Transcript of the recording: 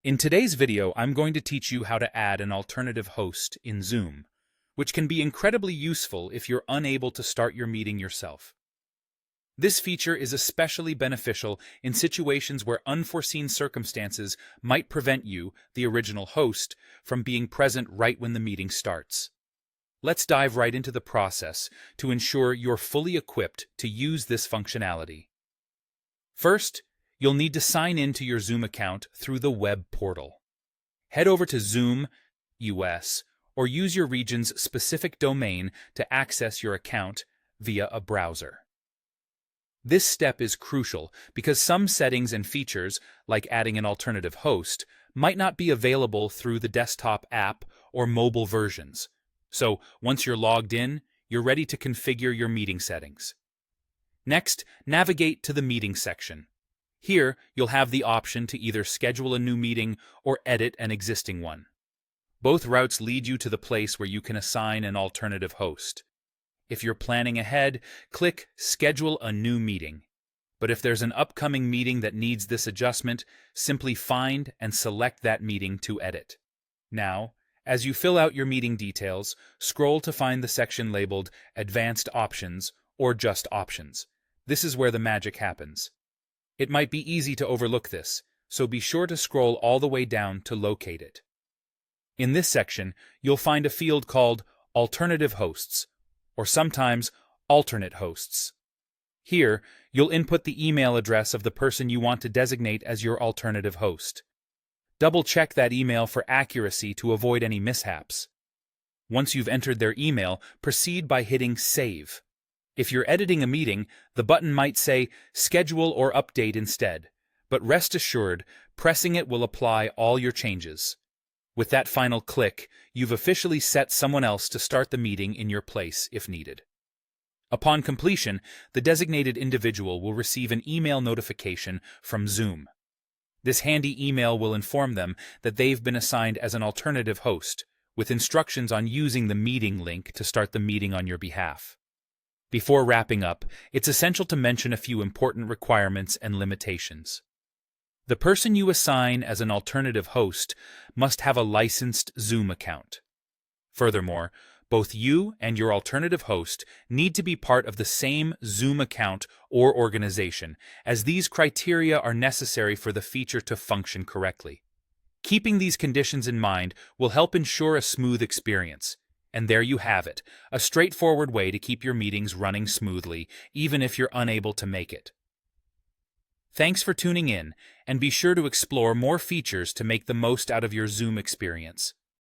In today's video, I'm going to teach you how to add an alternative host in Zoom, which can be incredibly useful if you're unable to start your meeting yourself. This feature is especially beneficial in situations where unforeseen circumstances might prevent you, the original host, from being present right when the meeting starts. Let's dive right into the process to ensure you're fully equipped to use this functionality. First, you'll need to sign in to your Zoom account through the web portal. Head over to Zoom US or use your region's specific domain to access your account via a browser. This step is crucial because some settings and features, like adding an alternative host, might not be available through the desktop app or mobile versions. So, once you're logged in, you're ready to configure your meeting settings. Next, navigate to the Meetings section. Here, you'll have the option to either schedule a new meeting or edit an existing one. Both routes lead you to the place where you can assign an alternative host. If you're planning ahead, click Schedule a New Meeting. But if there's an upcoming meeting that needs this adjustment, simply find and select that meeting to edit. Now, as you fill out your meeting details, scroll to find the section labeled Advanced Options or just Options. This is where the magic happens. It might be easy to overlook this, so be sure to scroll all the way down to locate it. In this section, you'll find a field called Alternative Hosts, or sometimes Alternate Hosts. Here, you'll input the email address of the person you want to designate as your alternative host. Double-check that email for accuracy to avoid any mishaps. Once you've entered their email, proceed by hitting Save. If you're editing a meeting, the button might say Schedule or Update instead, but rest assured, pressing it will apply all your changes. With that final click, you've officially set someone else to start the meeting in your place if needed. Upon completion, the designated individual will receive an email notification from Zoom. This handy email will inform them that they've been assigned as an alternative host, with instructions on using the meeting link to start the meeting on your behalf. Before wrapping up, it's essential to mention a few important requirements and limitations. The person you assign as an alternative host must have a licensed Zoom account. Furthermore, both you and your alternative host need to be part of the same Zoom account or organization, as these criteria are necessary for the feature to function correctly. Keeping these conditions in mind will help ensure a smooth experience. And there you have it, a straightforward way to keep your meetings running smoothly, even if you're unable to make it. Thanks for tuning in, and be sure to explore more features to make the most out of your Zoom experience.